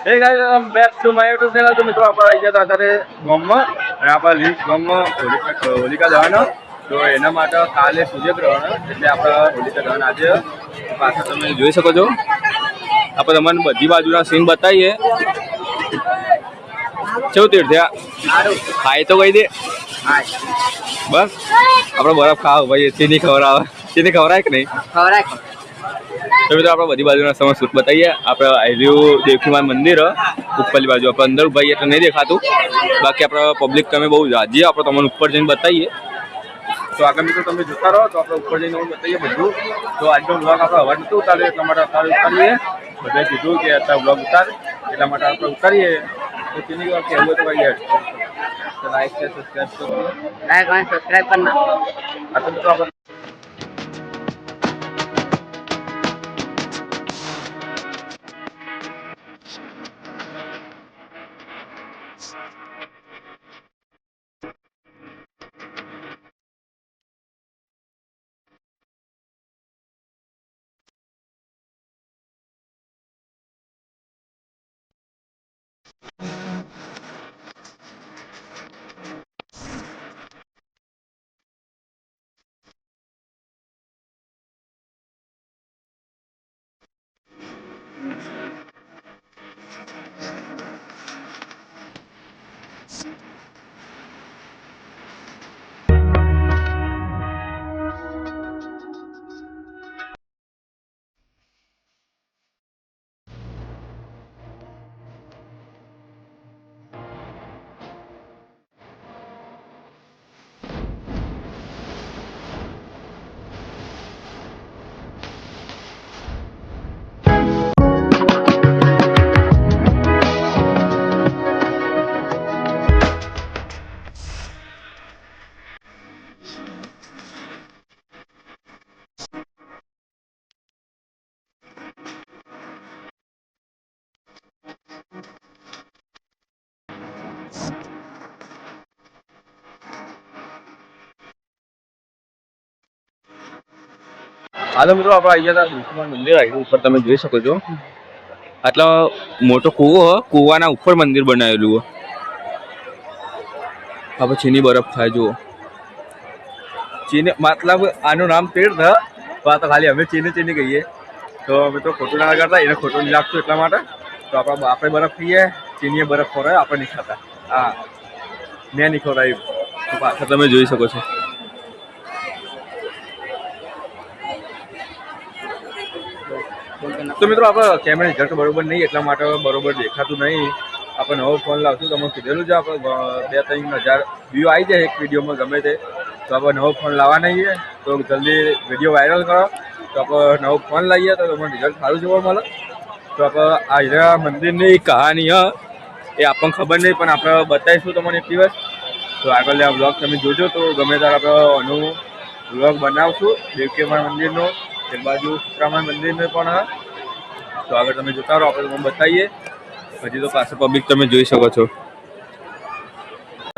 Hey guys, back to my YouTube channel. तो मित्रों आप आई ગયા હતા ગામમાં અને આપણે લીક ગામમાં હોલિકા દહન તો એના માટે કાલે સૂર્યગ્રહણ એટલે આપણે હોલિકા દહન આજે પાછા તમે જોઈ શકો છો. આપણે તમને બધી બાજુના સીન બતાવીએ. કેવું તીર્થયા ખાય તો કહી દે બસ આપણે બરફ ખાવ ભાઈ ચીની ખવડાવે ચીની ખવડાય કે નહીં ખવડાય. તો મિત્રો આપણે બધી બાજુના સમય શૂટ બતાવીએ. આપણે આવેલું દેવકીમાન મંદિર ઉપરની બાજુ આપણે અંદર ભાઈ એટલે નહીં દેખાતું, બાકી આપણે પબ્લિક તમે બહુ જાજીએ આપણે તમને ઉપર જઈને બતાવીએ. તો આગળ મિત્રો તમે જોતા રહો તો આપણે ઉપર જઈને બતાવીએ બધું. તો આજનો બ્લોગ આપણે અવાજ નથી ઉતાર્યો એટલા માટે અત્યારે ઉતારીએ. બધાએ કીધું કે અત્યારે બ્લોગ ઉતાર એટલા માટે આપણે ઉતારીએ. તો તેની વાત કહેવું તો ભાઈ તો લાઈક છે સબસ્ક્રાઈબ કરો. લાઈક અને સબસ્ક્રાઈબ કરના. આ તો મિત્રો આપણે હાલો મિત્રો આપણે આવી ગયા હતા દેવકીમાન મંદિર આવ્યું ઉપર તમે જોઈ શકો છો. આટલો મોટો કૂવો કૂવાના ઉપર મંદિર બનાવેલું. આ ચીની બરફ થાય જુઓ. ચીની મતલબ આનું નામ તીર્થ તો આ તો ખાલી અમે ચીની ચીની કહીએ તો અમે તો ખોટું ના લગાડતા, એને ખોટું નહીં લાગતું એટલા માટે. તો આપણે બરફ ખાઈએ, ચીનીએ બરફ ખવડાવે, આપણે નહીં ખાતા. હા મેં નહીં ખવડાવ્યું તો પાછા તમે જોઈ શકો છો. તો મિત્રો આપણે કેમેરા રિઝલ્ટ બરોબર નહીં એટલા માટે બરોબર દેખાતું નહીં. આપણે નવો ફોન લાવશું તમે કીધેલું છે. આપણે 2-3 હજાર વ્યૂ આવી જાય એક વિડીયોમાં ગમે તે. તો આપણે નવો ફોન લાવવા નહીં તો જલ્દી વિડીયો વાયરલ કરો તો આપણે નવો ફોન લાવીએ તો તમને રિઝલ્ટ સારું જોવા મળે. તો આપણે આ હીરા મંદિરની કહાની એ આપણને ખબર નહીં પણ આપણે બતાવીશું તમને એક દિવસ. તો આગળ આ બ્લોગ તમે જોજો તો ગમે ત્યારે આપણે આનું બ્લોગ બનાવશું દેવકીમાન મંદિરનો. એક બાજુ સીતારામ મંદિરને પણ તો આગળ તમે જોતા રહો આપણે તમને બતાવીએ. હજી તો પાછળ પબ્લિક તમે જોઈ શકો છો.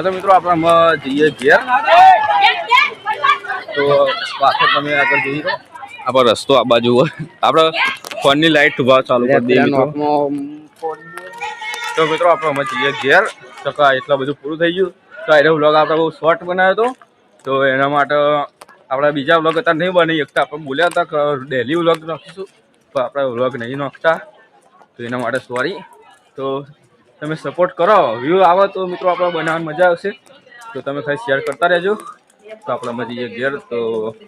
તો મિત્રો આપણે આમાં જઈએ ઘેર તો પાછળ તમે આગળ જોઈ રહો. આપણો રસ્તો આ બાજુ આપણે ફોનની લાઈટ ઉભા ચાલુ કરી દઈએ તો મિત્રો આપણે અમે જઈએ ઘેર. તો એટલા બધું પૂરું થઈ ગયું. તો એનો વ્લોગ આપણે બહુ શોર્ટ બનાવ્યો હતો તો એના માટે આપણે બીજા વ્લોગ અત્યારે નહીં બની શકતા. આપણે બોલ્યા હતા કે ડેલી વ્લોગ નાખીશું પણ આપણે વ્લોગ નહીં નાખતા તો એના માટે સોરી. તો તમે સપોર્ટ કરો, વ્યૂ આવે તો મિત્રો આપણે બનાવવાની મજા આવશે. તો તમે ખાલી શેર કરતા રહેજો. તો આપણે મળી ઘેર તો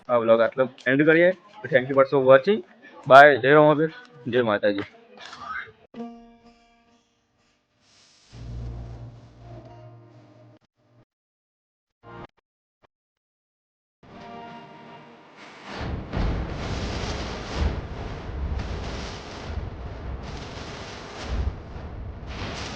આ વ્લોગ આટલો એન્ડ કરીએ. Thank you for watching. Bye. જય રામાબેન, જય માતાજી.